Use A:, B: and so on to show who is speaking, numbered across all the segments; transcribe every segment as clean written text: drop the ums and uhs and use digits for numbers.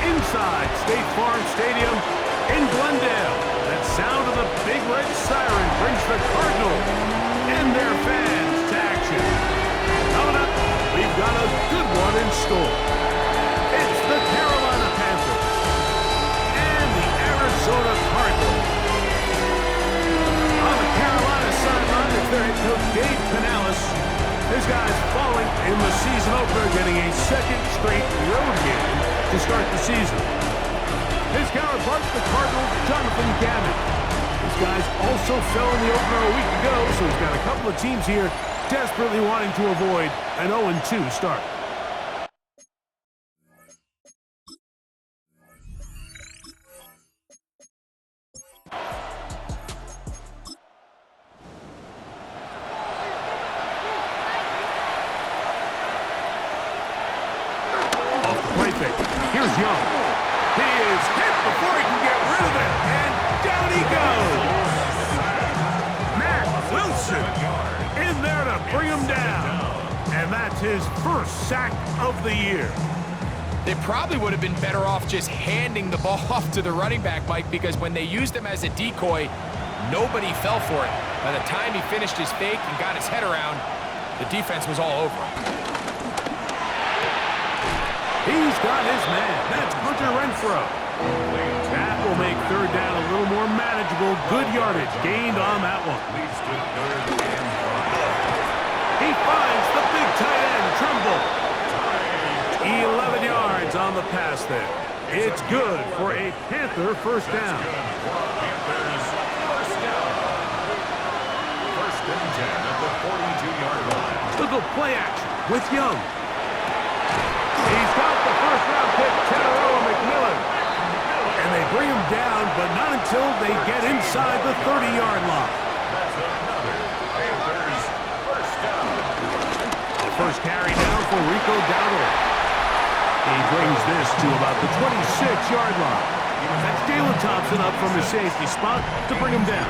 A: inside State Farm Stadium in Glendale. That sound of the big red siren brings the Cardinals and their fans to action. Coming up, we've got a good one in store. It's the Carolina Panthers and the Arizona Cardinals. On the Carolina sideline, it's their head coach Dave Canales. This guy's falling in the season opener, getting a second straight road game to start the season. His counterpart, the Cardinals, Jonathan Gannon. This guy's also fell in the opener a week ago, so he's got a couple of teams here desperately wanting to avoid an 0-2 start. Here's Young. He is hit before he can get rid of it, and down he goes. Matt Wilson in there to bring him down, and that's his first sack of the year.
B: They probably would have been better off just handing the ball off to the running back, Mike, because when they used him as a decoy, nobody fell for it. By the time he finished his fake and got his head around, the defense was all over him.
A: He's got his man. That's Hunter Renfrow. That will make third down a little more manageable. Good yardage gained on that one. He finds the big tight end, Trumbull. 11 yards on the pass there. It's good for a Panther first down.
C: First and 10 at the 42-yard line.
A: Little play action with Young. He's got the first-round pick, Teteroa McMillan. And they bring him down, but not until they get inside the 30-yard line. The first carry down for Rico Dowdle. He brings this to about the 26-yard line. That's Jalen Thompson up from his safety spot to bring him down.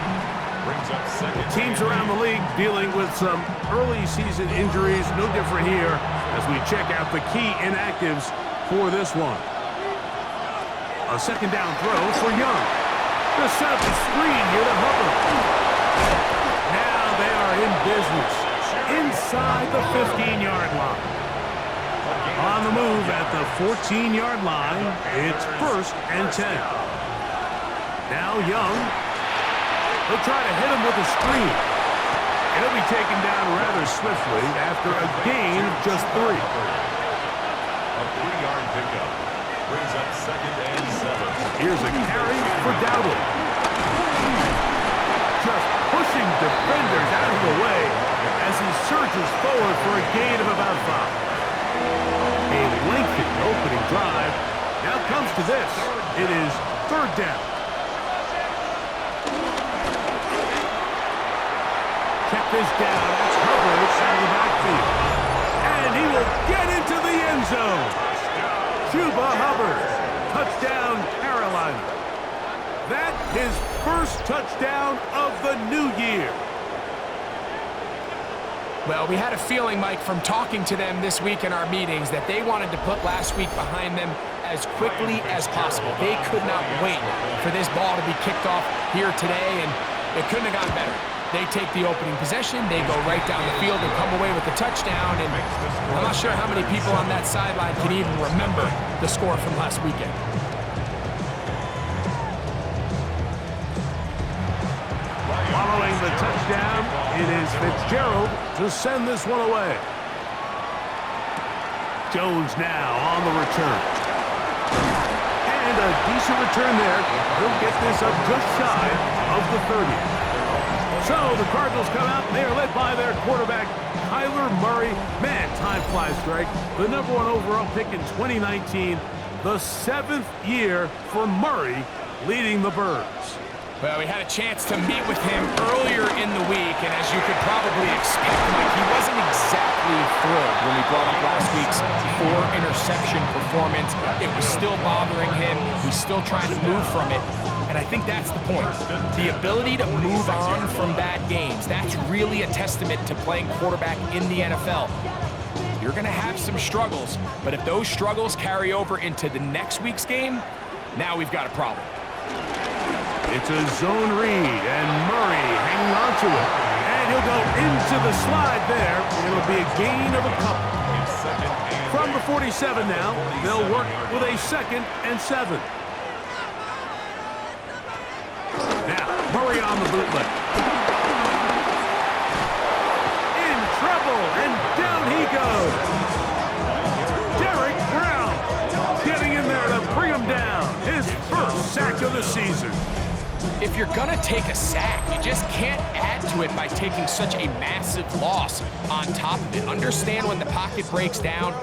A: Teams around the league dealing with some early season injuries. No different here as we check out the key inactives for this one. A second down throw for Young. The set up the screen here to Hubbard. Now they are in business inside the 15-yard line. On the move at the 14-yard line, it's first and 10. Now Young. They'll try to hit him with a screen. He'll be taken down rather swiftly after a gain of just 3.
C: A 3-yard pickup brings up second and 7.
A: Here's a carry for Dowdle. Just pushing defenders out of the way as he surges forward for a gain of about 5. A lengthy opening drive. Now comes to this. It is third down. Check this down. That's Hubbard out of the backfield. And he will get into the end zone. Chuba Hubbard. Touchdown, Carolina. That his first touchdown of the new year.
B: Well, we had a feeling, Mike, from talking to them this week in our meetings that they wanted to put last week behind them as quickly as possible. They could not wait for this ball to be kicked off here today, and it couldn't have gotten better. They take the opening possession, they go right down the field and come away with the touchdown, and I'm not sure how many people on that sideline can even remember the score from last weekend.
A: Following the touchdown, it is Fitzgerald to send this one away. Jones now on the return. And a decent return there. He'll get this up just shy of the 30. So the Cardinals come out, and they are led by their quarterback, Kyler Murray. Man, time flies, Greg. The #1 overall pick in 2019, the 7th year for Murray leading the Birds.
B: Well, we had a chance to meet with him earlier in the week, and as you could probably expect, Mike, he wasn't exactly thrilled when we brought up last week's 4-interception performance. It was still bothering him. He's still trying to move from it, and I think that's the point. The ability to move on from bad games, that's really a testament to playing quarterback in the NFL. You're going to have some struggles, but if those struggles carry over into the next week's game, now we've got a problem.
A: It's a zone read, and Murray hanging on to it. And he'll go into the slide there. It'll be a gain of a couple. From the 47 now, they'll work with a 2nd and 7. Now, Murray on the bootleg. In trouble, and down he goes. Derek Brown getting in there to bring him down. His first sack of the season.
B: If you're going to take a sack, you just can't add to it by taking such a massive loss on top of it. Understand when the pocket breaks down,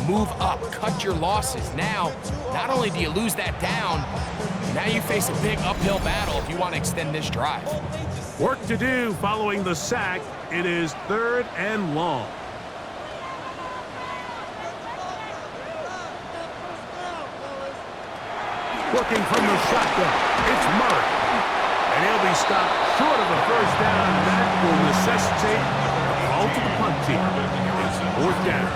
B: move up, cut your losses. Now, not only do you lose that down, now you face a big uphill battle if you want to extend this drive.
A: Work to do following the sack. It is 3rd and long. Working from the shotgun, it's Murray. And he'll be stopped short of a first down. That will necessitate a call to the punt team. It's 4th down.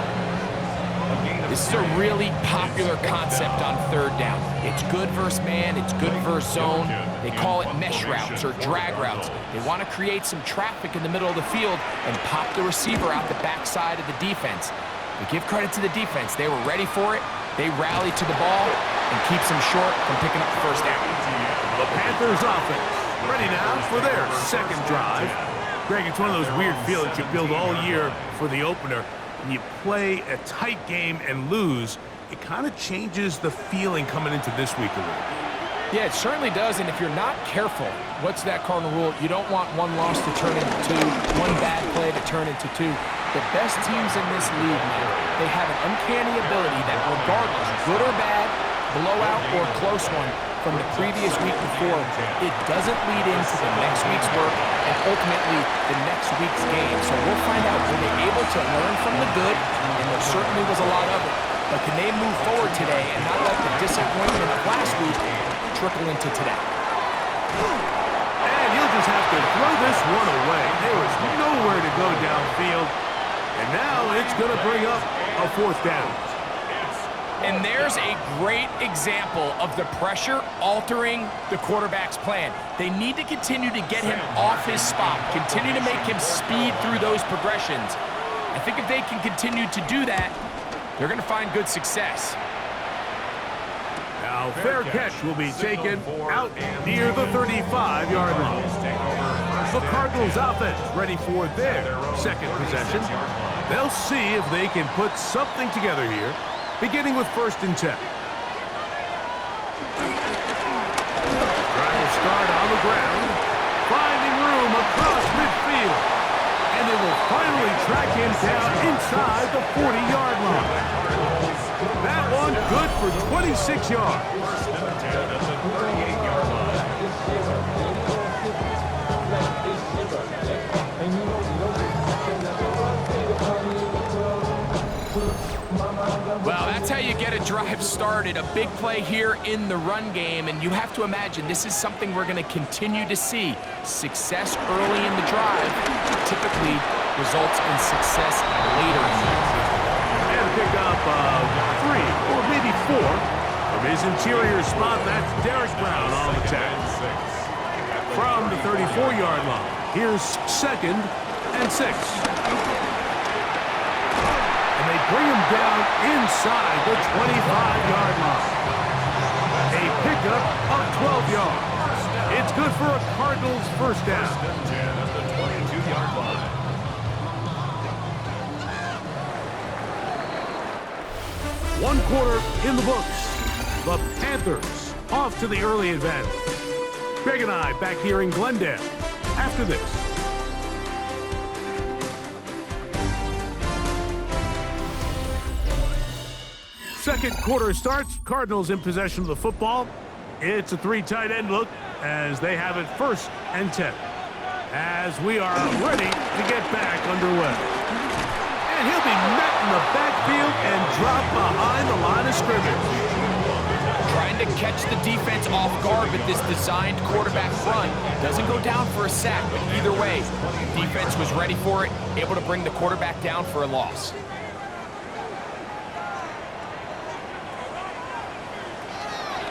B: This is a really popular concept on 3rd down. It's good versus man, it's good versus zone. They call it mesh routes or drag routes. They want to create some traffic in the middle of the field and pop the receiver out the backside of the defense. But give credit to the defense. They were ready for it. They rallied to the ball and keeps them short from picking up the first down.
A: The Panthers offense ready now for their 2nd drive. Greg, it's one of those weird feelings you build all year for the opener. When you play a tight game and lose, it kind of changes the feeling coming into this week a little bit.
B: Yeah, it certainly does, and if you're not careful, what's that Cardinal rule? You don't want one loss to turn into 2, one bad play to turn into 2. The best teams in this league, man, they have an uncanny ability that regardless, good or bad, blowout or close one from the previous week before, it doesn't lead into the next week's work and ultimately the next week's game. So we'll find out, were they able to learn from the good, and there certainly was a lot of it, but can they move forward today and not let the disappointment of last week trickle into today?
A: And he'll just have to throw this one away. There was nowhere to go downfield, and now it's going to bring up a 4th down.
B: And there's a great example of the pressure altering the quarterback's plan. They need to continue to get him off his spot, continue to make him speed through those progressions. I think if they can continue to do that, they're going to find good success.
A: Now, fair catch will be taken out near the 35-yard line. The Cardinals offense ready for their 2nd possession. They'll see if they can put something together here, beginning with 1st and 10. Drive will start on the ground, finding room across midfield. And they will finally track him down inside the 40-yard line. That one good for 26 yards.
B: Well, that's how you get a drive started. A big play here in the run game, and you have to imagine this is something we're going to continue to see. Success early in the drive typically results in success later in the drive.
A: And pick up 3 or maybe 4 from his interior spot. That's Derek Brown on the tackle. From the 34-yard line, here's 2nd and 6. And they bring him down inside the 25-yard line. A pickup of 12 yards. It's good for a Cardinals first down.
C: At the 22-yard line.
A: One quarter in the books. The Panthers off to the early advantage. Greg and I back here in Glendale after this. Second quarter starts. Cardinals in possession of the football. It's a 3 tight end look as they have it 1st and 10. As we are ready to get back underway. And he'll be met in the backfield and dropped behind the line of scrimmage.
B: Trying to catch the defense off guard with this designed quarterback run. Doesn't go down for a sack, but either way, defense was ready for it, able to bring the quarterback down for a loss.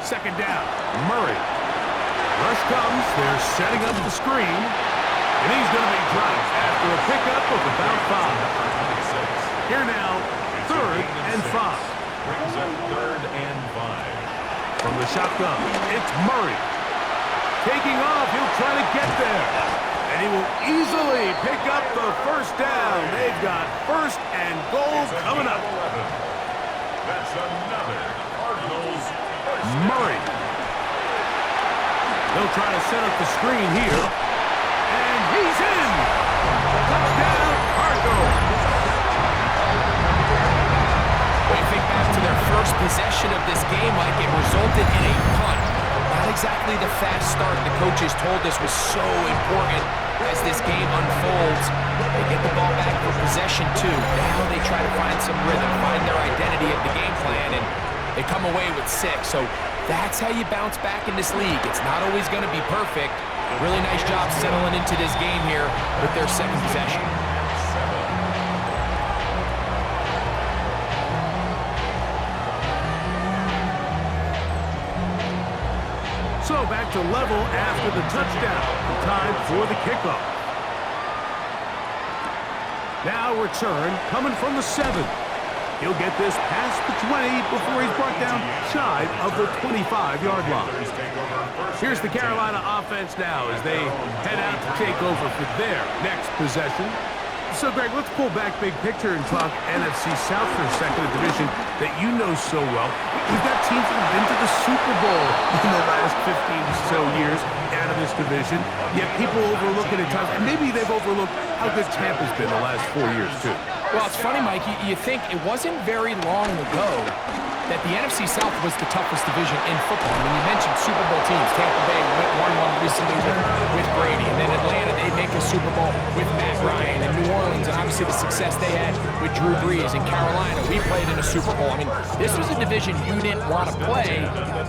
A: Second down, Murray. Rush comes, they're setting up the screen, and he's going to be dropped after a pickup of about 5. Here now, 3rd and 5.
C: Brings up 3rd and 5.
A: From the shotgun, it's Murray. Taking off, he'll try to get there. And he will easily pick up the first down. They've got 1st and goal coming up.
C: That's another Cardinals first down.
A: Murray. They'll try to set up the screen here. And he's in. Touchdown, Cardinals.
B: When you think back to their first possession of this game, Mike, it resulted in a punt. Not exactly the fast start the coaches told us was so important as this game unfolds. They get the ball back for possession 2. Now they try to find some rhythm, find their identity of the game plan, and they come away with 6. So that's how you bounce back in this league. It's not always going to be perfect. Really nice job settling into this game here with their 2nd possession.
A: So back to level after the touchdown. Time for the kickoff. Now return coming from the 7. He'll get this past the 20 before he's brought down shy of the 25-yard line. Here's the Carolina offense now as they head out to take over for their next possession. So, Greg, let's pull back big picture and talk NFC South for a second, a division that you know so well. We've got teams that have been to the Super Bowl in the last 15 or so years out of this division, yet people overlook it at times, and maybe they've overlooked how good Tampa's been the last 4 years, too.
B: Well, it's funny, Mike, you think it wasn't very long ago that the NFC South was the toughest division in football. I mean, you mentioned Super Bowl teams. Tampa Bay won one recently with Brady, and then Atlanta, they make a Super Bowl with Matt Ryan, and New Orleans, and obviously the success they had with Drew Brees. In Carolina, we played in a Super Bowl. I mean, this was a division you didn't want to play.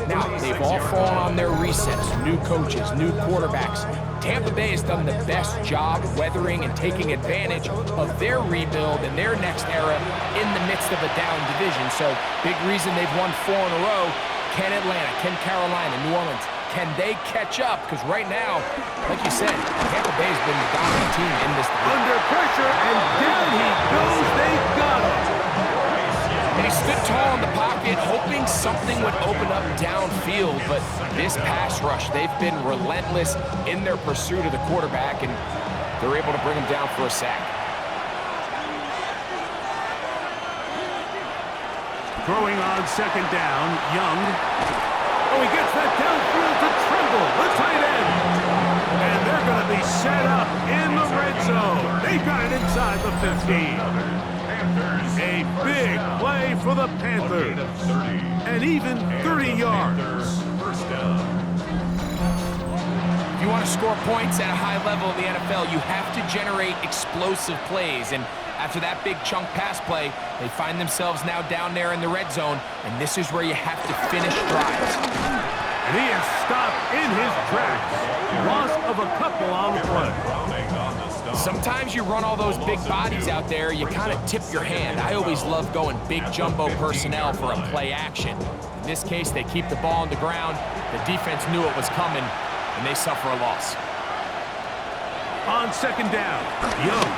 B: Now, they've all fallen on their resets. New coaches, new quarterbacks. Tampa Bay has done the best job weathering and taking advantage of their rebuild and their next era in the midst of a down division. So, big reason they've won 4 in a row. Can Atlanta, can Carolina, New Orleans, can they catch up? Because right now, like you said, Tampa Bay has been the dominant team in this division.
A: Under pressure, and down he goes. They got him.
B: And he stood tall in the pocket, hoping something would open up downfield. But this pass rush, they've been relentless in their pursuit of the quarterback, and they're able to bring him down for a sack.
A: Throwing on 2nd down, Young. Oh, he gets that downfield to Trimble, the tight end. And they're going to be set up in the red zone. They got it inside the 15. A big play for the Panthers. And even 30 yards.
B: If you want to score points at a high level in the NFL, you have to generate explosive plays. And after that big chunk pass play, they find themselves now down there in the red zone. And this is where you have to finish drives.
A: And he is stopped in his tracks. Loss of a couple on the play.
B: Sometimes you run all those big bodies out there, you kind of tip your hand. I always love going big jumbo personnel for a play action. In this case, they keep the ball on the ground. The defense knew it was coming, and they suffer a loss.
A: On 2nd down, Young.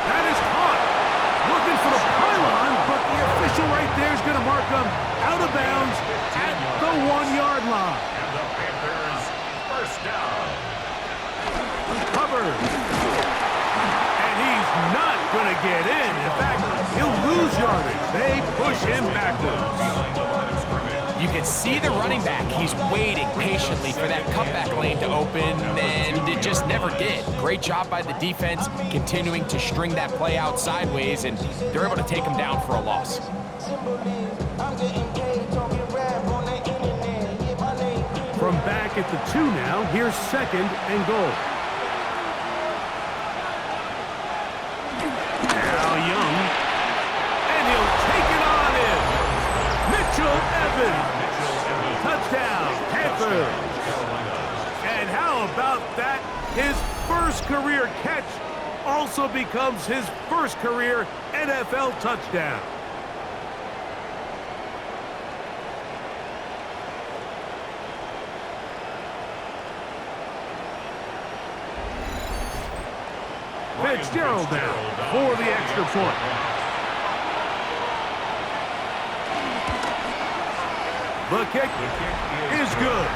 A: That is caught. Looking for the pylon, but the official right there is going to mark him out of bounds at the 1-yard line.
C: And the Panthers first down.
A: Covered. And he's not going to get in. In fact, he'll lose yardage. They push him backwards.
B: You can see the running back. He's waiting patiently for that cutback lane to open, and it just never did. Great job by the defense, continuing to string that play out sideways, and they're able to take him down for a loss.
A: From back at the 2 now, here's 2nd and goal. Now Young, and he'll take it on in. Mitchell Evans, touchdown, Panthers. And how about that? His first career catch also becomes his first career NFL touchdown. Fitzgerald down for the extra point. The kick is good.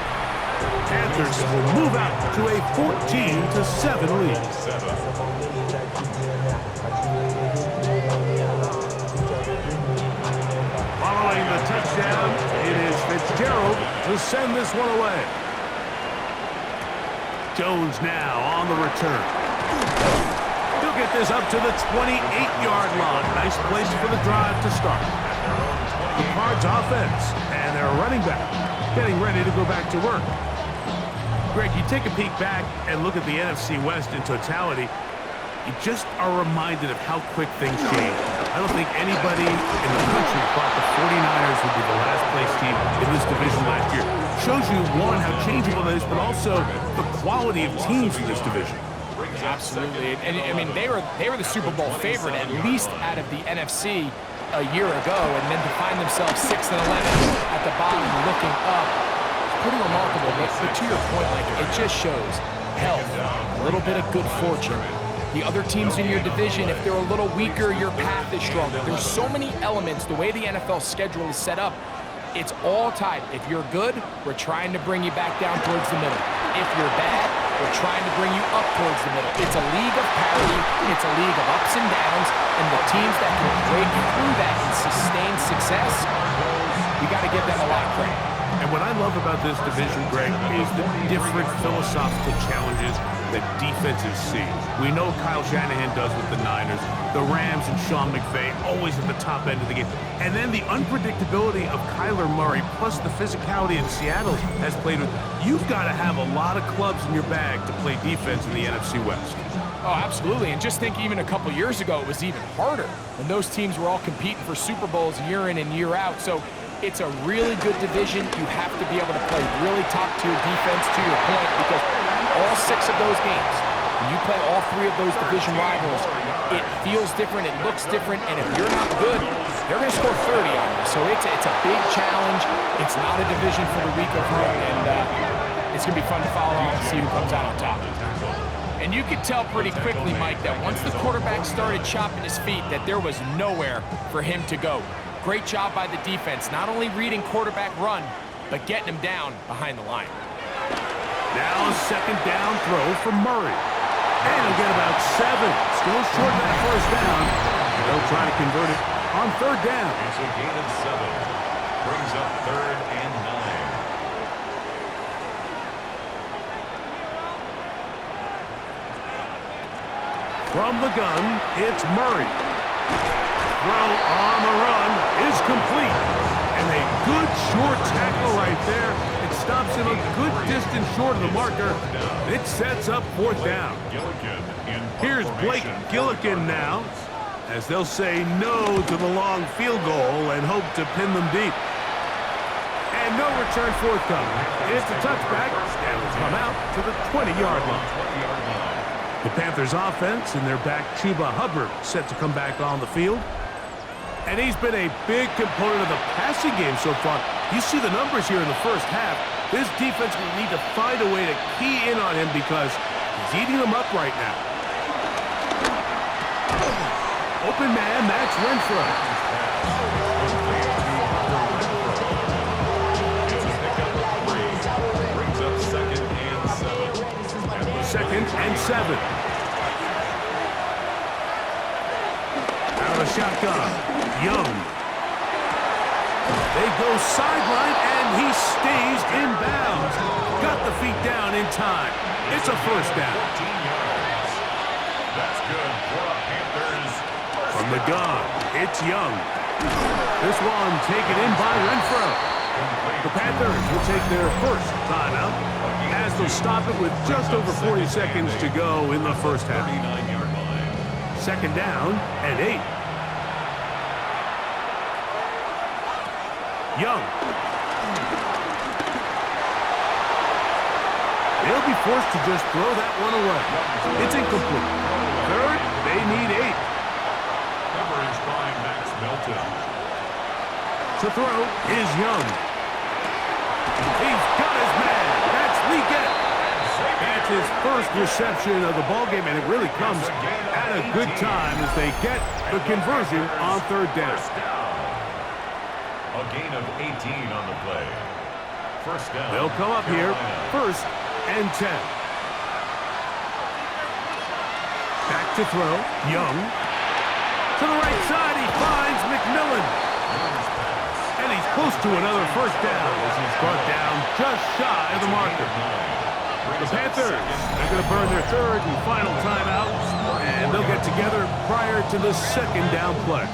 A: Panthers will move out to a 14-7 lead. Following the touchdown, it is Fitzgerald to send this one away. Jones now on the return. He'll get this up to the 28-yard line. Nice place for the drive to start. The Cards offense and their running back getting ready to go back to work. Greg, you take a peek back and look at the NFC West in totality, you just are reminded of how quick things change. I don't think anybody in the country thought the 49ers would be the last place team in this division last year. Shows you, one, how changeable it is, but also the quality of teams in this division.
B: Absolutely. And I mean, they were the Super Bowl favorite, at least out of the NFC a year ago, and then to find themselves 6-11 at the bottom looking up, it's pretty remarkable. But to your point, like, it just shows health, a little bit of good fortune. The other teams in your division, if they're a little weaker, your path is stronger. There's so many elements. The way the NFL schedule is set up, it's all tied. If you're good, we're trying to bring you back down towards the middle. If you're bad, we're trying to bring you up towards the middle. It's a league of parity. It's a league of ups and downs. And the teams that can break through that and sustain success, you got to give them a lot of credit.
A: And what I love about this division, Greg, is the different philosophical challenges that defenses see. We know Kyle Shanahan does with the Niners, the Rams and Sean McVay always at the top end of the game. And then the unpredictability of Kyler Murray plus the physicality that Seattle has played with. You've got to have a lot of clubs in your bag to play defense in the NFC West.
B: Oh, absolutely. And just think even a couple years ago, it was even harder when those teams were all competing for Super Bowls year in and year out. So it's a really good division. You have to be able to play really top-tier defense, to your point, because all 6 of those games, when you play all 3 of those division rivals, it feels different, it looks different, and if you're not good, they're going to score 30 on you. So it's a big challenge. It's not a division for the weak of heart, and it's going to be fun to follow and see who comes out on top. And you could tell pretty quickly, Mike, that once the quarterback started chopping his feet, that there was nowhere for him to go. Great job by the defense, not only reading quarterback run, but getting him down behind the line.
A: Now a second down throw for Murray. And he'll get about 7. Still short of that first down. And they'll try to convert it on third down.
C: It's a gain of 7. Brings up 3rd and 9.
A: From the gun, it's Murray. Throw on the run is complete. And a good short tackle right there. It stops him a good distance short of the marker. It sets up 4th down. Here's Blake Gillikin now, as they'll say no to the long field goal and hope to pin them deep. And no return forthcoming. It's a touchback, and will come out to the 20-yard line. The Panthers offense and their back Chuba Hubbard set to come back on the field. And he's been a big component of the passing game so far. You see the numbers here in the first half. This defense will need to find a way to key in on him because he's eating them up right now. Open man, that's Renfro.
C: Brings up 2nd and 7.
A: 2nd and 7. Out of the shotgun. Young. They go sideline, and he stays in bounds. Got the feet down in time. It's a first down.
C: 14 yards. That's good for the Panthers.
A: From the gun, it's Young. This one taken in by Renfro. The Panthers will take their first timeout as they'll stop it with just over 40 seconds to go in the first half.
C: 39-yard line.
A: 2nd down and 8. Young. They'll be forced to just throw that one away. It's incomplete. 3rd, they need 8.
C: Coverage by Max Melton.
A: To throw is Young. He's got his man. That's Lee Gett. That's his first reception of the ballgame, and it really comes at a good time as they get the conversion on third down.
C: A gain of 18 on the play. First down.
A: They'll come up here, first and 10. Back to throw, Young. To the right side, he finds McMillan. And he's close to another first down as he's brought down just shy of the marker. The Panthers are going to burn their third and final timeout, and they'll get together prior to the second down play.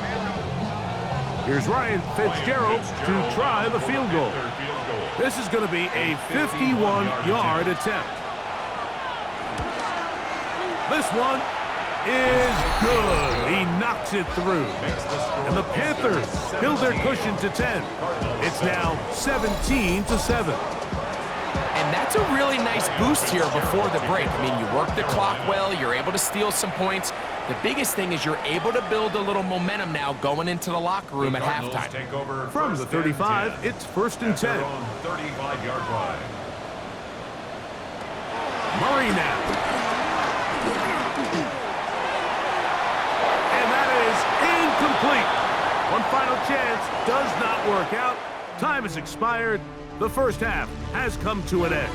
A: Here's Ryan Fitzgerald to try the field goal. This is going to be a 51-yard attempt. This one is good. He knocks it through. And the Panthers build their cushion to 10. It's now 17-7.
B: And that's a really nice boost here before the break. I mean, you work the clock well, you're able to steal some points. The biggest thing is you're able to build a little momentum now going into the locker room at halftime.
A: From the 35, it's first and 10.
C: 35-yard line.
A: Murray now. And that is incomplete. One final chance does not work out. Time has expired. The first half has come to an end.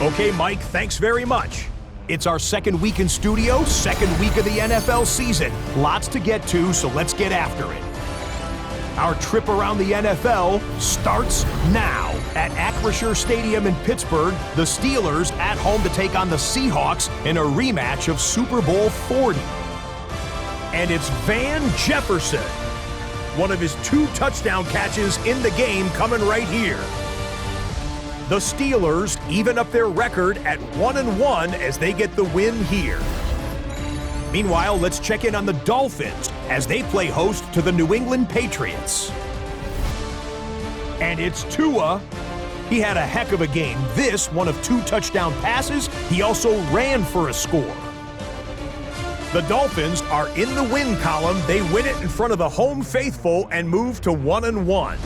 D: Okay, Mike, thanks very much. It's our second week in studio, second week of the NFL season. Lots to get to, so let's get after it. Our trip around the NFL starts now. At Acrisure Stadium in Pittsburgh, the Steelers at home to take on the Seahawks in a rematch of Super Bowl 40. And it's Van Jefferson, one of his 2 touchdown catches in the game, coming right here. The Steelers even up their record at 1-1 as they get the win here. Meanwhile, let's check in on the Dolphins as they play host to the New England Patriots. And it's Tua. He had a heck of a game. This, one of 2 touchdown passes. He also ran for a score. The Dolphins are in the win column. They win it in front of the home faithful and move to 1-1.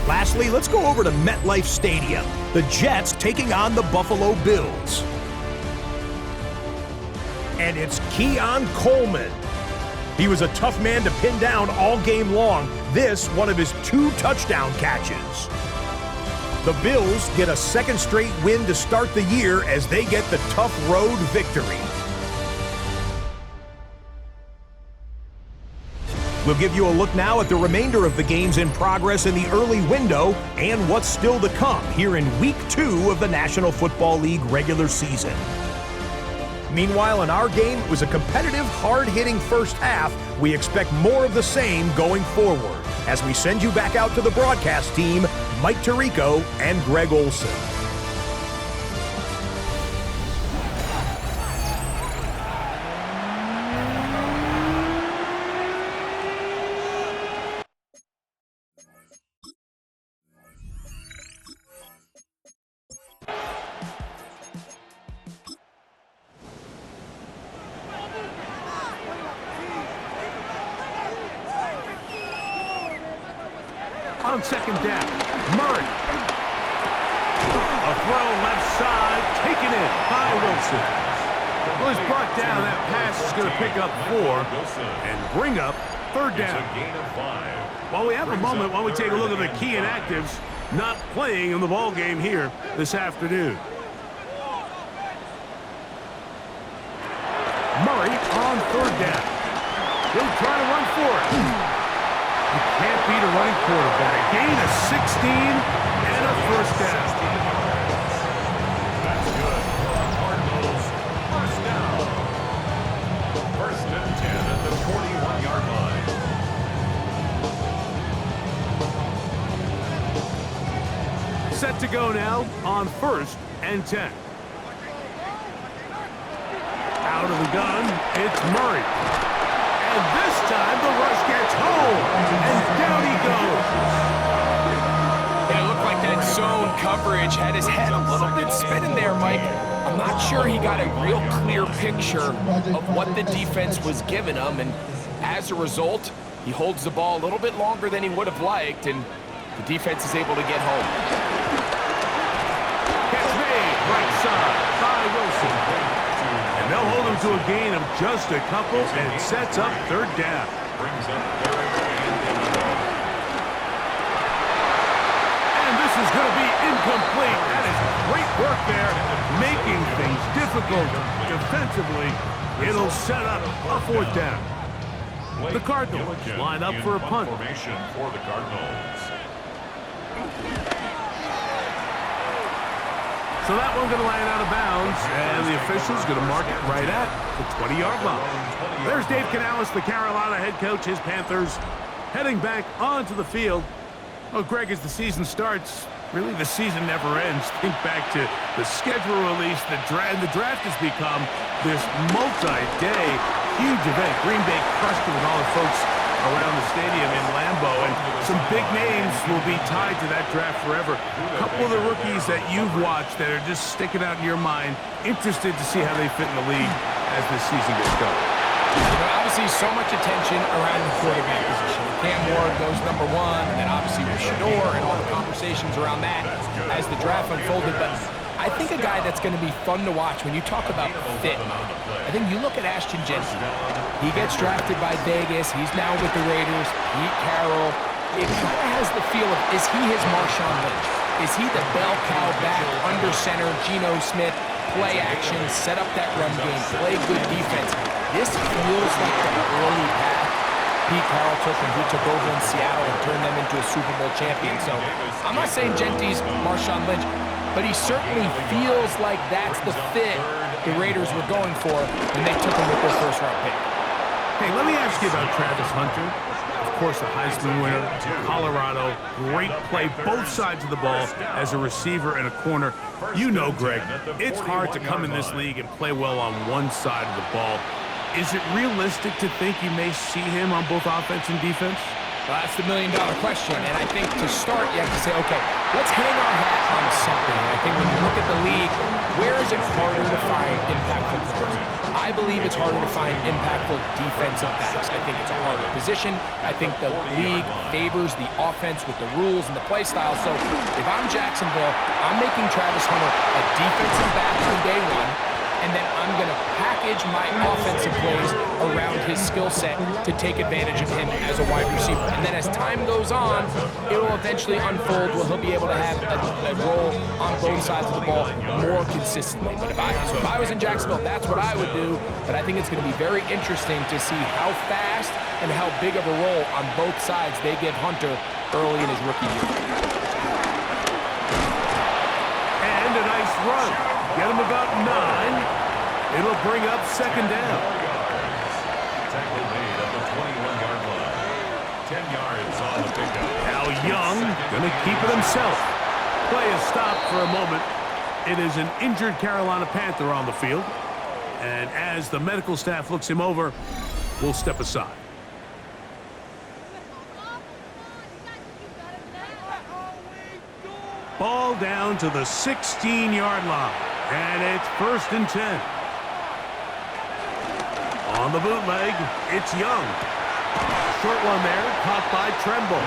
D: Lastly, let's go over to MetLife Stadium. The Jets taking on the Buffalo Bills. And it's Keon Coleman. He was a tough man to pin down all game long. This, one of his 2 touchdown catches. The Bills get a second straight win to start the year as they get the tough road victory. We'll give you a look now at the remainder of the games in progress in the early window and what's still to come here in Week 2 of the National Football League regular season. Meanwhile, in our game, it was a competitive, hard-hitting first half. We expect more of the same going forward as we send you back out to the broadcast team, Mike Tirico and Greg Olson.
A: On second down, Murray. A throw left side, taken in by Wilson. Well, he's brought down. That pass is going to pick up 4 and bring up third down. While we have a moment, while we take a look at the key inactives not playing in the ball game here this afternoon. Murray on third down. He'll try to run for it. You can't beat a running quarterback. Gain of 16 and a first down.
C: That's good. Cardinals, first down. First and 10 at the 41-yard line.
A: Set to go now on first and 10. Out of the gun, it's Murray. And this time the rush gets home, and down he goes.
B: Yeah, it looked like that zone coverage had his head a little bit spinning there, Mike. I'm not sure he got a real clear picture of what the defense was giving him, and as a result, he holds the ball a little bit longer than he would have liked, and the defense is able to get home.
A: Catch made. right side by Wilson. And they'll hold him to a gain of just a couple, and it sets up third down.
C: Brings up third and
A: And this is going to be incomplete. That is great work there, making things difficult defensively. It'll set up a fourth down. The Cardinals line up for a punt.
C: Formation for the Cardinals.
A: So that one's going to land out of bounds, and the official's going to mark it right at the 20-yard line. There's Dave Canales, the Carolina head coach, his Panthers, heading back onto the field. Well, Greg, as the season starts, really the season never ends. Think back to the schedule release. The draft has become this multi-day huge event. Green Bay crushed it with all the folks around the stadium in Lambeau, and some big names will be tied to that draft forever. A couple of the rookies that you've watched that are just sticking out in your mind, interested to see how they fit in the league as this season gets going.
B: Obviously, so much attention around the quarterback position. Cam Ward goes number one, and then obviously with Shador and all the conversations around that as the draft unfolded. But I think a guy that's going to be fun to watch when you talk about fit, I think you look at Ashton Jensen. He gets drafted by Vegas. He's now with the Raiders. Pete Carroll. It kind of has the feel of, is he his Marshawn Lynch? Is he the bell cow back under center, Geno Smith, play action, set up that run game, play good defense? This feels like the early path Pete Carroll took when he took over in Seattle and turned them into a Super Bowl champion. So I'm not saying Genty's Marshawn Lynch, but he certainly feels like that's the fit the Raiders were going for when they took him with their first-round pick.
A: Hey, let me ask you about Travis Hunter. Of course, the Heisman winner, Colorado, great play, both sides of the ball as a receiver and a corner. You know, Greg, it's hard to come in this league and play well on one side of the ball. Is it realistic to think you may see him on both offense and defense?
B: Well, that's the million-dollar question, and I think to start, you have to say, okay, let's hang our hat on something. And I think when you look at the league, where is it harder to find impactful players? I believe it's harder to find impactful defensive backs. I think it's a harder position. I think the league favors the offense with the rules and the play style. So if I'm Jacksonville, I'm making Travis Hunter a defensive back from day one, and then I'm going to package my offensive plays around his skill set to take advantage of him as a wide receiver. And then as time goes on, it will eventually unfold where he'll be able to have a role on both sides of the ball more consistently. But if I was in Jacksonville, that's what I would do. But I think it's going to be very interesting to see how fast and how big of a role on both sides they give Hunter early in his rookie year.
A: And a nice run. Get him about 9. It'll bring up second down.
C: Tackle made at the 21-yard line. 10 yards on the pickup.
A: Now Young going to keep it himself. Play is stopped for a moment. It is an injured Carolina Panther on the field. And as the medical staff looks him over, we'll step aside. Ball down to the 16-yard line. And it's 1st and 10. On the bootleg, it's Young. Short one there, caught by Tremble.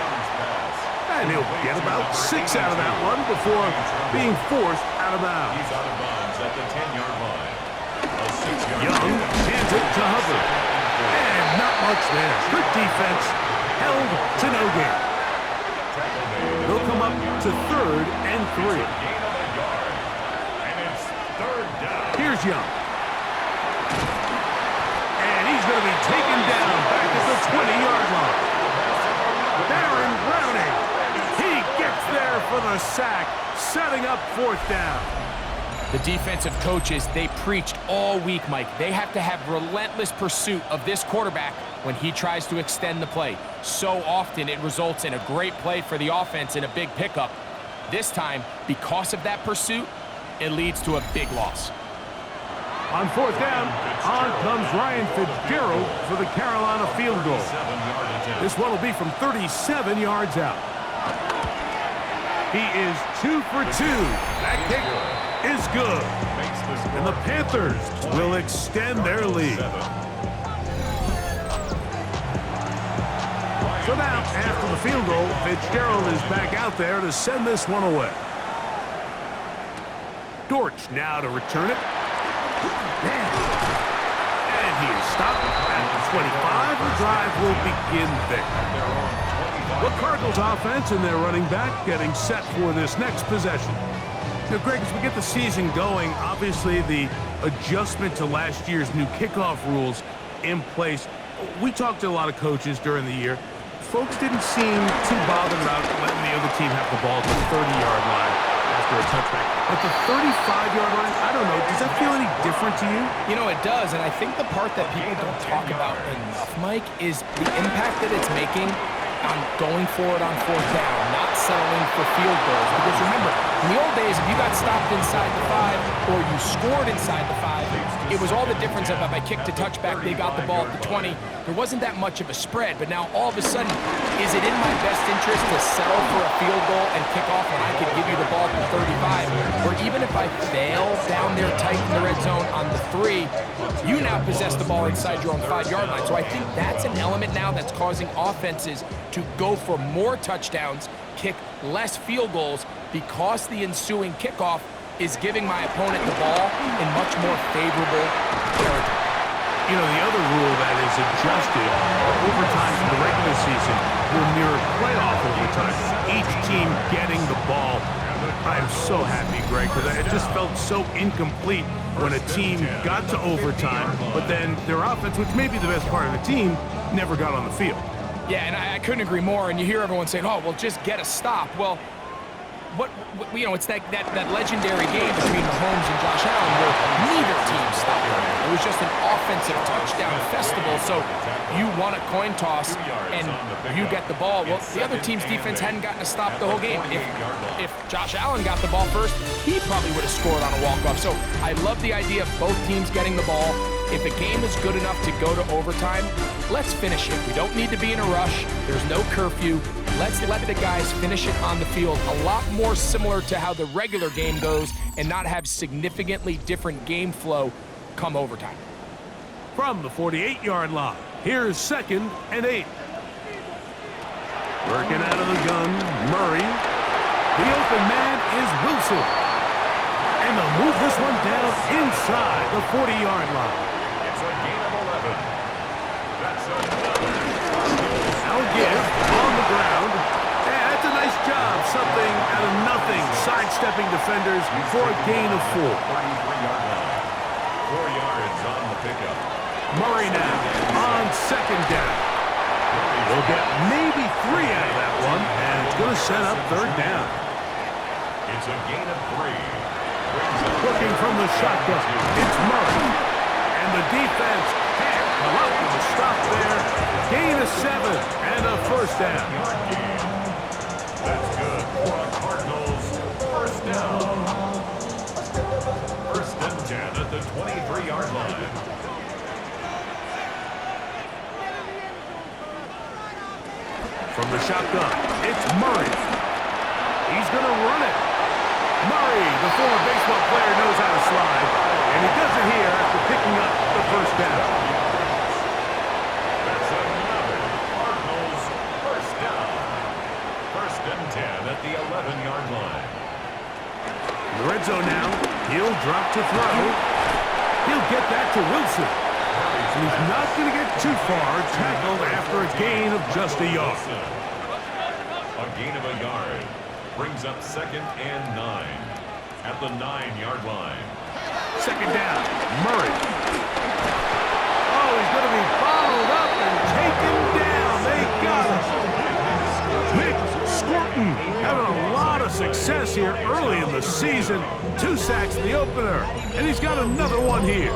A: And he'll get about 6 out of that one before being forced out of bounds.
C: He's out of bounds at the 10-yard line. A 6-yard
A: Young hands it to Hubbard. And not much there. Good defense. Held to no gain. They'll come up to 3rd and 3. Here's Young. And he's going to be taken down back at the 20-yard line. Baron Browning. He gets there for the sack, setting up 4th down.
B: The defensive coaches, they preached all week, Mike. They have to have relentless pursuit of this quarterback when he tries to extend the play. So often it results in a great play for the offense and a big pickup. This time, because of that pursuit, it leads to a big loss.
A: On 4th down, on comes Ryan Fitzgerald for the Carolina field goal. This one will be from 37 yards out. He is 2 for 2. That kick is good. And the Panthers will extend their lead. So now, after the field goal, Fitzgerald is back out there to send this one away. Dortch now to return it. And he is stopped at the 25. The drive will begin there. The Cardinals offense and their running back getting set for this next possession. Now, Greg, as we get the season going, obviously the adjustment to last year's new kickoff rules in place. We talked to a lot of coaches during the year. Folks didn't seem too bothered about letting the other team have the ball at the 30-yard line after a touchback. But the 35-yard line, I don't know, does that feel any different to you?
B: You know, it does, and I think the part that people don't talk about enough, Mike, is the impact that it's making on going for it on fourth down, not settling for field goals. Because remember, in the old days, if you got stopped inside the 5 or you scored inside the 5, it was all the difference of if I kicked a touchback, they got the ball at the 20. There wasn't that much of a spread, but now all of a sudden, is it in my best interest to settle for a field goal and kick off when I could give you the ball at the 35? Or even if I fail down there tight in the red zone on the 3, you now possess the ball inside your own 5-yard line. So I think that's an element now that's causing offenses to go for more touchdowns, kick less field goals, because the ensuing kickoff is giving my opponent the ball in much more favorable territory.
A: You know, the other rule that is adjusted overtime in the regular season will mirror playoff overtime. Each team getting the ball. I'm so happy, Greg, because it just felt so incomplete when a team got to overtime, but then their offense, which may be the best part of the team, never got on the field.
B: Yeah, and I couldn't agree more. And you hear everyone saying, oh, well, just get a stop. Well, you know, it's that legendary game between Mahomes and Josh Allen where neither team stopped him. It was just an offensive touchdown festival. So you won a coin toss and you get the ball. Well, the other team's defense hadn't gotten a stop the whole game. If Josh Allen got the ball first, he probably would have scored on a walk-off. So I love the idea of both teams getting the ball. If a game is good enough to go to overtime, let's finish it. We don't need to be in a rush. There's no curfew. Let's let the guys finish it on the field. A lot more similar to how the regular game goes and not have significantly different game flow come overtime.
A: From the 48-yard line, here's 2nd and 8. Working out of the gun, Murray. The open man is Wilson. And they'll move this one down inside the 40-yard line.
C: It's a gain of 11. That's another.
A: Now give on the ground. Yeah, that's a nice job. Something out of nothing. Sidestepping defenders for a gain of 4.
C: 33-yard line. 4 yards on the pickup.
A: Murray now on 2nd down. We'll get maybe 3 out of that one, and it's going to set up 3rd down.
C: It's a gain of 3.
A: Looking from the shotgun, it's Murray. And the defense can't come up with a stop there. Gain of 7 and a 1st down.
C: That's good for the Cardinals. 1st down. 1st and 10 at the 23-yard line.
A: From the shotgun, it's Murray. He's going to run it. Murray, the former baseball player, knows how to slide, and he does it here after picking up the 1st down.
C: That's another Cardinals 1st down. 1st and 10 at the 11-yard line.
A: In the red zone now, he'll drop to throw. He'll get that to Wilson. And he's not going to get too far, tackled after a gain of just a yard.
C: A gain of a yard. Brings up 2nd and 9 at the 9-yard line.
A: 2nd down, Murray. Oh, he's going to be bottled up and taken down. They got him. Nick Scorton having a lot of success here early in the season. 2 sacks in the opener, and he's got another one here.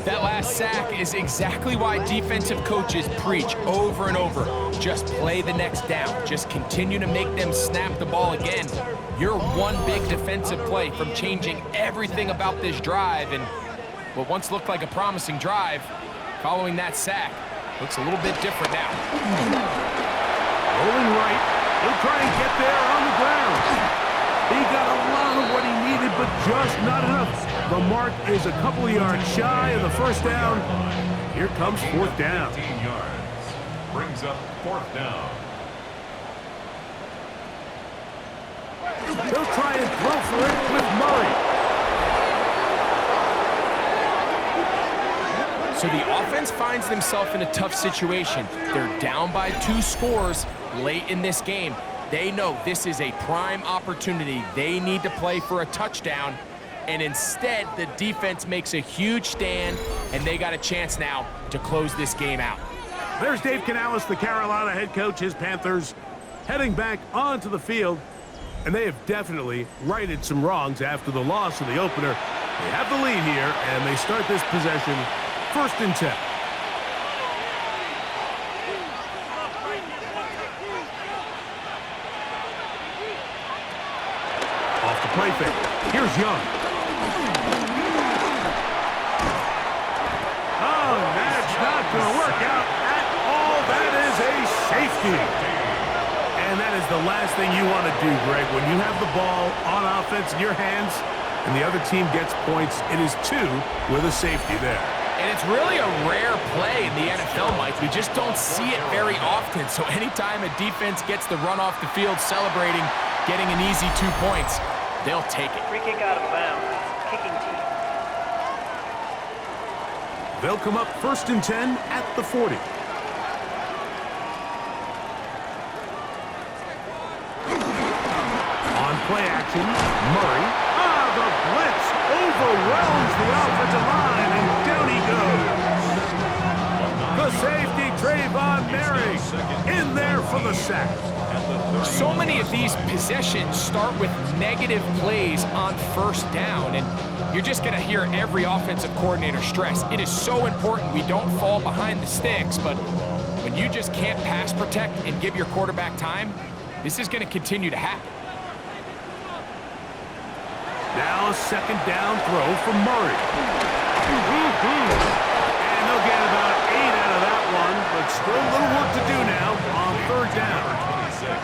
B: That last sack is exactly why defensive coaches preach over and over. Just play the next down. Just continue to make them snap the ball again. You're one big defensive play from changing everything about this drive. And what once looked like a promising drive, following that sack, looks a little bit different now.
A: Rolling right. He'll try and get there on the ground. He got a lot of what he needed, but just not enough. The mark is a couple of yards shy of the 1st down. Here comes 4th down.
C: 15 yards. Brings up 4th down.
A: He'll try and throw for it with Murray.
B: So the offense finds themselves in a tough situation. They're down by 2 scores late in this game. They know this is a prime opportunity. They need to play for a touchdown, and instead the defense makes a huge stand, and they got a chance now to close this game out.
A: There's Dave Canales, the Carolina head coach. His Panthers heading back onto the field, and they have definitely righted some wrongs after the loss of the opener. They have the lead here, and they start this possession 1st and 10. Off the play fake. Here's Young. Oh, that's not going to work out at all. That is a safety. And that is the last thing you want to do, Greg. When you have the ball on offense in your hands and the other team gets points, it is 2 with a safety there.
B: And it's really a rare play in the NFL, Mike. We just don't see it very often. So anytime a defense gets the run off the field celebrating, getting an easy 2 points, they'll take it.
E: Free kick out of bounds. Kicking team.
A: They'll come up 1st and 10 at the 40. On play action, Murray. The blitz overwhelms the offensive line, and down he goes. The safety, Trayvon Murray, in there for the sack.
B: So many of these possessions start with negative plays on 1st down, and you're just going to hear every offensive coordinator stress. It is so important we don't fall behind the sticks, but when you just can't pass protect and give your quarterback time, this is going to continue to happen.
A: Now a 2nd down throw from Murray. And they'll get about 8 out of that one, but still a little work to do now on 3rd down.
C: 26.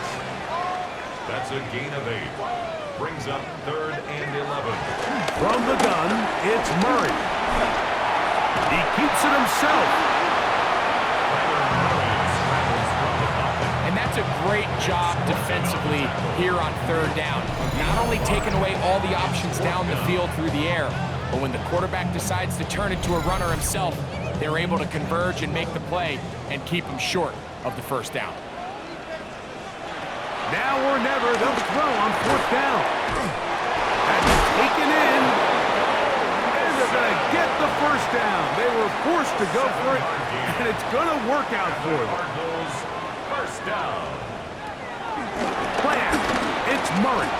C: That's a gain of 8. Brings up 3rd and 11.
A: From the gun, it's Murray. He keeps it himself.
B: And that's a great job defensively here on 3rd down. Not only taking away all the options down the field through the air, but when the quarterback decides to turn into a runner himself, they're able to converge and make the play and keep him short of the 1st down.
A: Now or never, they'll throw on 4th down. That's taken in. And they're going to get the 1st down. They were forced to go for it, and it's going to work out for them.
C: Cardinals, 1st down.
A: Play action. It's Murray.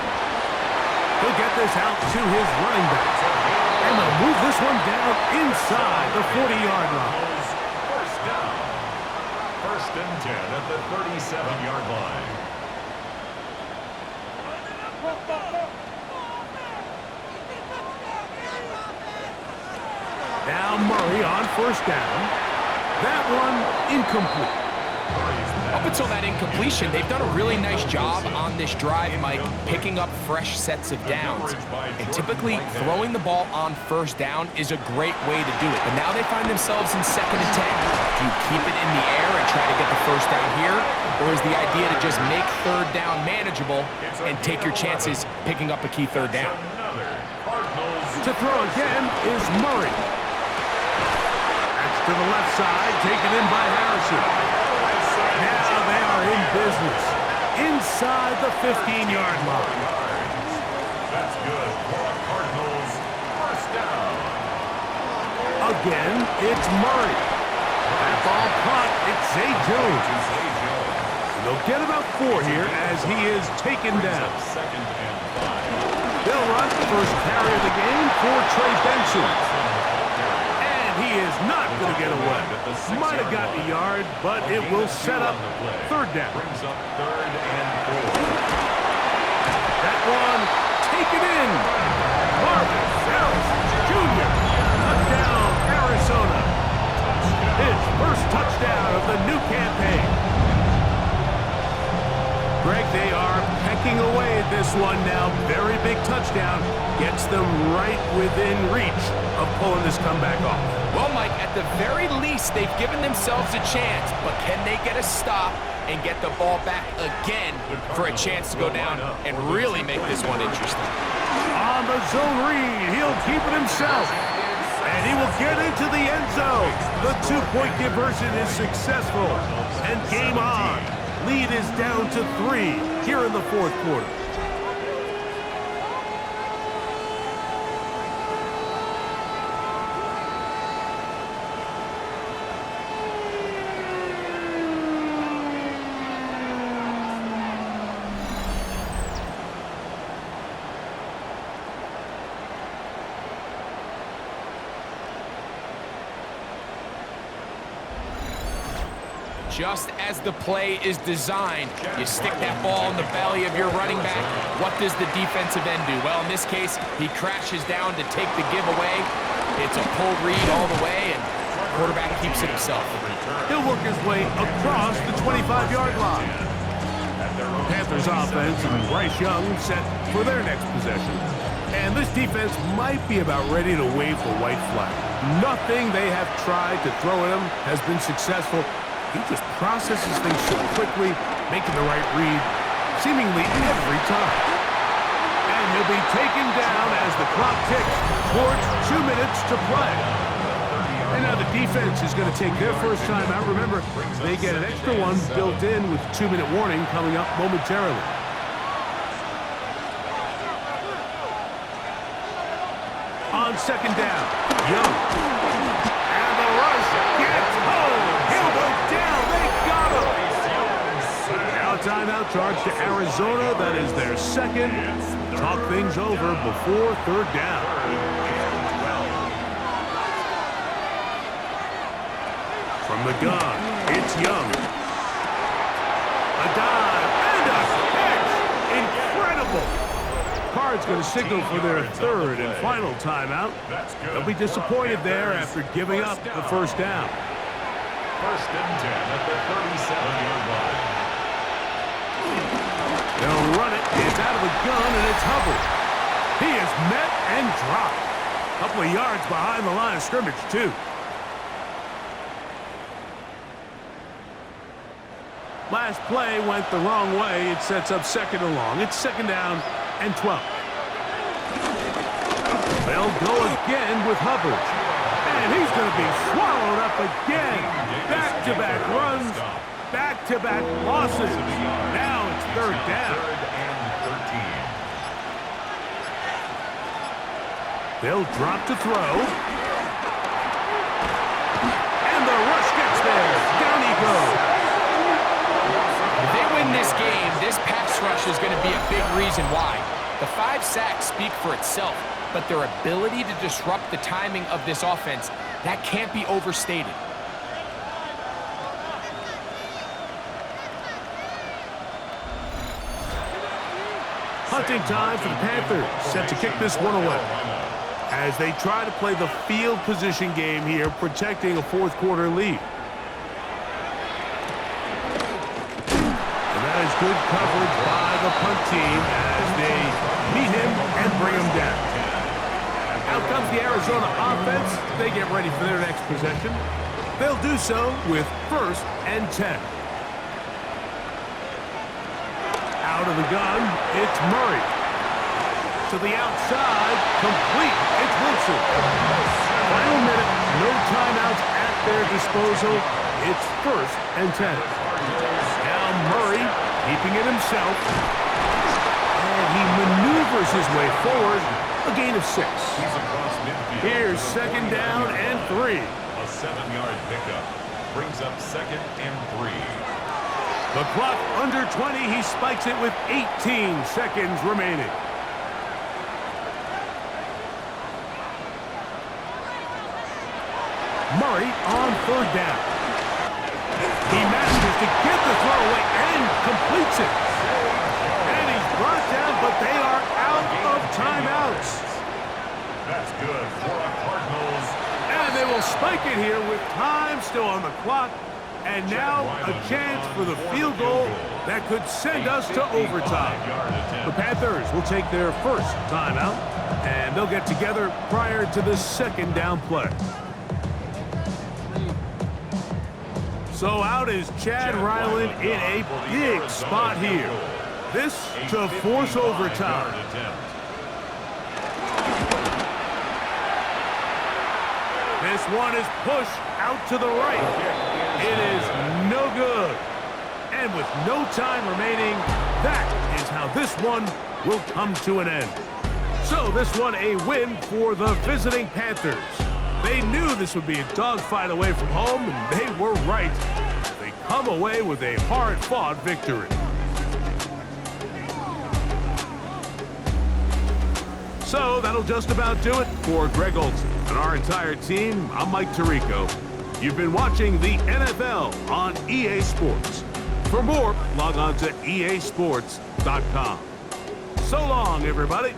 A: He'll get this out to his running back. And they'll move this one down inside the 40-yard line.
C: 1st down. 1st and 10 at the 37-yard line.
A: Now Murray on 1st down. That one incomplete.
B: Up until that incompletion, they've done a really nice job on this drive, Mike, picking up fresh sets of downs. And typically, throwing the ball on 1st down is a great way to do it. But now they find themselves in 2nd and 10. Do you keep it in the air and try to get the 1st down here? Or is the idea to just make 3rd down manageable and take your chances picking up a key 3rd down?
A: To throw again is Murray. That's to the left side, taken in by Harrison. Now they are in business inside the 15-yard line.
C: That's good for the Cardinals. 1st down.
A: Again, it's Murray. That ball caught. It's Zay Jones. And they'll get about 4 here as he is taken down.
C: 2nd and 5.
A: They'll run the 1st carry of the game for Trey Benson. He is not going to get away. Might have gotten a yard, but it will set up 3rd down.
C: Brings up 3rd and 4.
A: That one taken in. Marvin Harrison Jr. Touchdown, Arizona. His 1st touchdown of the new campaign. Greg, they are pecking away at this one now. Very big touchdown. Gets them right within reach of pulling this comeback off.
B: Well, Mike, at the very least, they've given themselves a chance, but can they get a stop and get the ball back again for a chance to go down and really make this one interesting?
A: On the zone read, he'll keep it himself. And he will get into the end zone. The two-point conversion is successful. And game on. Lead is down to 3 here in the fourth quarter.
B: Just as the play is designed, you stick that ball in the belly of your running back. What does the defensive end do? Well, in this case, he crashes down to take the giveaway. It's a pull read all the way, and quarterback keeps it himself.
A: He'll work his way across the 25-yard line. Panthers offense and Bryce Young set for their next possession. And this defense might be about ready to wave the white flag. Nothing they have tried to throw at him has been successful. He just processes things so quickly, making the right read seemingly every time. And he'll be taken down as the clock ticks towards 2 minutes to play. And now the defense is going to take their first time out. Remember, they get an extra one built in with 2-minute warning coming up momentarily. On second down, Young. And the rush gets home. He'll go down. They got him. Now timeout charge to Arizona. That is their second. Talk things over before third down. From the gun, it's Young. A dive and a catch. Incredible. Card's going to signal for their third and final timeout. They'll be disappointed there after giving up the first down.
C: First and 10 at the 37-yard line.
A: They'll run it. It's out of the gun, and it's Hubbard. He is met and dropped. A couple of yards behind the line of scrimmage, too. Last play went the wrong way. It sets up second and long. It's second down and 12. They'll go again with Hubbard. And he's going to be swallowed up again. Back-to-back runs, back-to-back losses. Now it's third down. They'll drop to throw. And the rush gets there. Down he goes.
B: If they win this game, this pass rush is going to be a big reason why. The 5 sacks speak for itself, but their ability to disrupt the timing of this offense, that can't be overstated.
A: Hunting time for the Panthers, set to kick this one away. As they try to play the field position game here, protecting a fourth quarter lead. And that is good coverage by the punt team as they meet him and bring him down. Out comes the Arizona offense. They get ready for their next possession. They'll do so with first and 10. Out of the gun, it's Murray. To the outside, complete. It's Wilson. Final minute, no timeouts at their disposal. It's first and 10. Now Murray keeping it himself. And he maneuvers his way forward. A gain of 6. Here's second down and 3.
C: A 7-yard pickup brings up second and 3.
A: The clock under 20. He spikes it with 18 seconds remaining. Murray on third down. He manages to get the throw away and completes it. And he's brought down, but they are out of timeouts.
C: That's good for the Cardinals.
A: And they will spike it here with time still on the clock. And now a chance for the field goal that could send us to overtime. The Panthers will take their first timeout, and they'll get together prior to the second down play. So out is Chad Ryland in a big spot here. This to force overtime. This one is pushed out to the right. It is no good. And with no time remaining, that is how this one will come to an end. So this one a win for the visiting Panthers. They knew this would be a dogfight away from home, and they were right. They come away with a hard-fought victory. So that'll just about do it for Greg Olson and our entire team. I'm Mike Tirico. You've been watching the NFL on EA Sports. For more, log on to easports.com. So long, everybody.